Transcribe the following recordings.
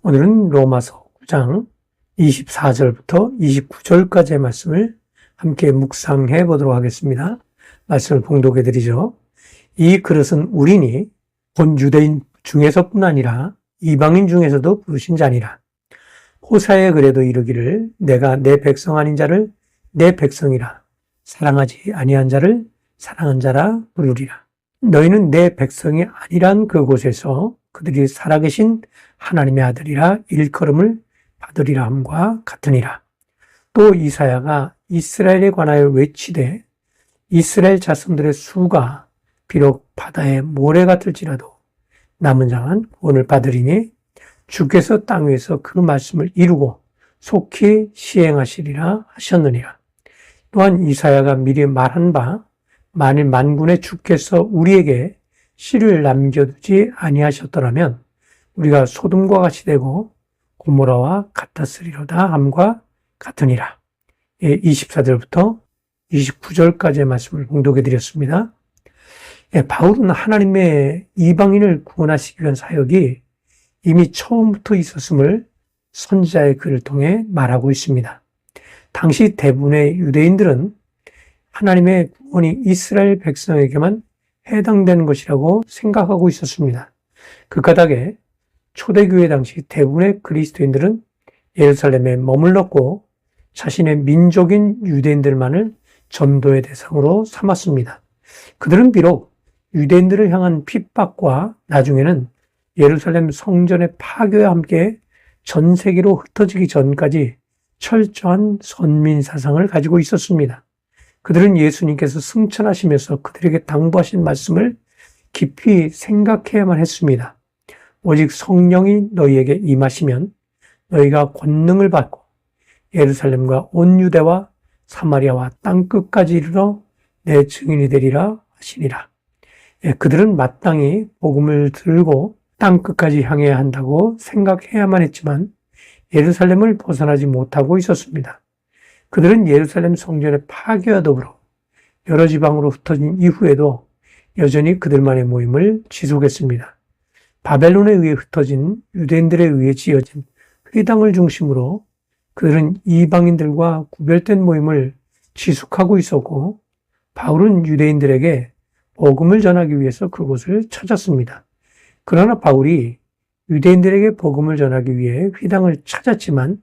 오늘은 로마서 9장 24절부터 29절까지의 말씀을 함께 묵상해 보도록 하겠습니다. 말씀을 봉독해 드리죠. 이 그릇은 우리니 본 유대인 중에서뿐 아니라 이방인 중에서도 부르신 자니라. 호사의 글에도 이르기를 내가 내 백성 아닌 자를 내 백성이라 사랑하지 아니한 자를 사랑한 자라 부르리라. 너희는 내 백성이 아니란 그곳에서 그들이 살아계신 하나님의 아들이라 일컬음을 받으리라 함과 같으니라. 또 이사야가 이스라엘에 관하여 외치되 이스라엘 자손들의 수가 비록 바다의 모래 같을지라도 남은 자만 구원을 받으리니 주께서 땅 위에서 그 말씀을 이루고 속히 시행하시리라 하셨느니라. 또한 이사야가 미리 말한 바 만일 만군의 주께서 우리에게 씨를 남겨두지 아니하셨더라면 우리가 소돔과 같이 되고 고모라와 같았으리로다 함과 같으니라. 24절부터 29절까지의 말씀을 봉독해 드렸습니다. 바울은 하나님의 이방인을 구원하시기 위한 사역이 이미 처음부터 있었음을 선지자의 글을 통해 말하고 있습니다. 당시 대부분의 유대인들은 하나님의 구원이 이스라엘 백성에게만 해당되는 것이라고 생각하고 있었습니다. 그 까닭에 초대교회 당시 대부분의 그리스도인들은 예루살렘에 머물렀고 자신의 민족인 유대인들만을 전도의 대상으로 삼았습니다. 그들은 비록 유대인들을 향한 핍박과 나중에는 예루살렘 성전의 파괴와 함께 전 세계로 흩어지기 전까지 철저한 선민 사상을 가지고 있었습니다. 그들은 예수님께서 승천하시면서 그들에게 당부하신 말씀을 깊이 생각해야만 했습니다. 오직 성령이 너희에게 임하시면 너희가 권능을 받고 예루살렘과 온 유대와 사마리아와 땅끝까지 이르러 내 증인이 되리라 하시니라. 그들은 마땅히 복음을 들고 땅끝까지 향해야 한다고 생각해야만 했지만 예루살렘을 벗어나지 못하고 있었습니다. 그들은 예루살렘 성전의 파괴와 더불어 여러 지방으로 흩어진 이후에도 여전히 그들만의 모임을 지속했습니다. 바벨론에 의해 흩어진 유대인들에 의해 지어진 회당을 중심으로 그들은 이방인들과 구별된 모임을 지속하고 있었고 바울은 유대인들에게 복음을 전하기 위해서 그곳을 찾았습니다. 그러나 바울이 유대인들에게 복음을 전하기 위해 회당을 찾았지만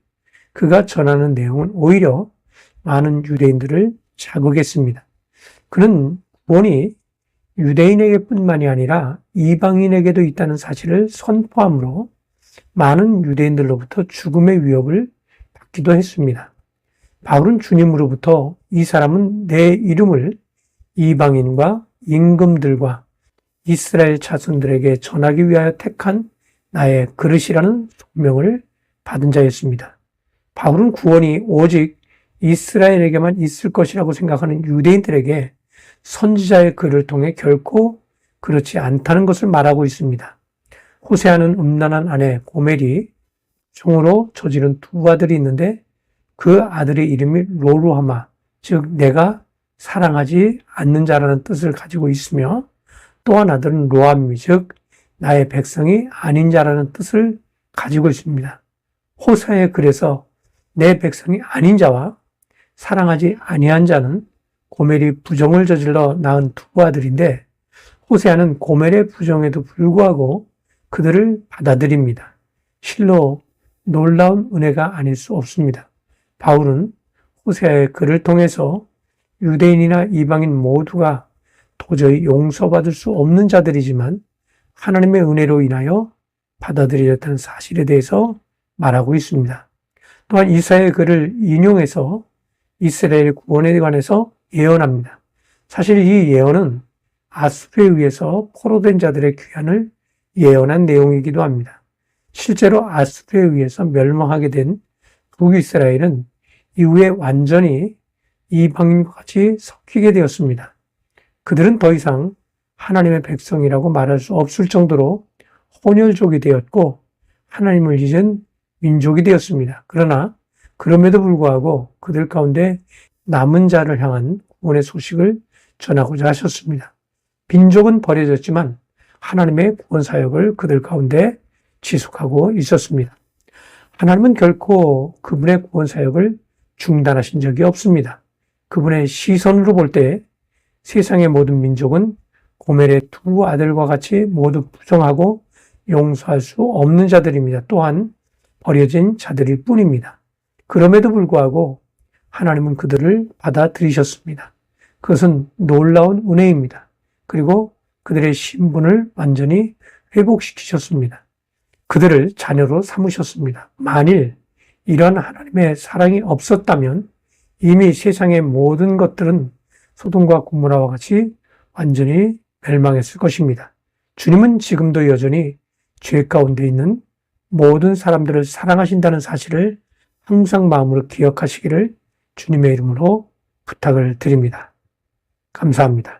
그가 전하는 내용은 오히려 많은 유대인들을 자극했습니다. 그는 구원이 유대인에게 뿐만이 아니라 이방인에게도 있다는 사실을 선포함으로 많은 유대인들로부터 죽음의 위협을 받기도 했습니다. 바울은 주님으로부터 이 사람은 내 이름을 이방인과 임금들과 이스라엘 자손들에게 전하기 위하여 택한 나의 그릇이라는 소명을 받은 자였습니다. 바울은 구원이 오직 이스라엘에게만 있을 것이라고 생각하는 유대인들에게 선지자의 글을 통해 결코 그렇지 않다는 것을 말하고 있습니다. 호세아는 음란한 아내 고멜이 총으로 저지른 두 아들이 있는데 그 아들의 이름이 로루하마, 즉 내가 사랑하지 않는 자라는 뜻을 가지고 있으며 또 한 아들은 로암미, 즉 나의 백성이 아닌 자라는 뜻을 가지고 있습니다. 호세아의 글에서 내 백성이 아닌 자와 사랑하지 아니한 자는 고멜이 부정을 저질러 낳은 두 아들인데 호세아는 고멜의 부정에도 불구하고 그들을 받아들입니다. 실로 놀라운 은혜가 아닐 수 없습니다. 바울은 호세아의 글을 통해서 유대인이나 이방인 모두가 도저히 용서받을 수 없는 자들이지만 하나님의 은혜로 인하여 받아들여졌다는 사실에 대해서 말하고 있습니다. 또한 이사야의 글을 인용해서 이스라엘 구원에 관해서 예언합니다. 사실 이 예언은 아수르에 의해서 포로된 자들의 귀환을 예언한 내용이기도 합니다. 실제로 아수르에 의해서 멸망하게 된 북이스라엘은 이후에 완전히 이방인과 같이 섞이게 되었습니다. 그들은 더 이상 하나님의 백성이라고 말할 수 없을 정도로 혼혈족이 되었고 하나님을 잊은 민족이 되었습니다. 그러나 그럼에도 불구하고 그들 가운데 남은 자를 향한 구원의 소식을 전하고자 하셨습니다. 빈족은 버려졌지만 하나님의 구원 사역을 그들 가운데 지속하고 있었습니다. 하나님은 결코 그분의 구원 사역을 중단하신 적이 없습니다. 그분의 시선으로 볼 때 세상의 모든 민족은 고멜의 두 아들과 같이 모두 부정하고 용서할 수 없는 자들입니다. 또한 버려진 자들일 뿐입니다. 그럼에도 불구하고 하나님은 그들을 받아들이셨습니다. 그것은 놀라운 은혜입니다. 그리고 그들의 신분을 완전히 회복시키셨습니다. 그들을 자녀로 삼으셨습니다. 만일 이런 하나님의 사랑이 없었다면 이미 세상의 모든 것들은 소돔과 고모라와 같이 완전히 멸망했을 것입니다. 주님은 지금도 여전히 죄 가운데 있는 모든 사람들을 사랑하신다는 사실을 항상 마음으로 기억하시기를 주님의 이름으로 부탁을 드립니다. 감사합니다.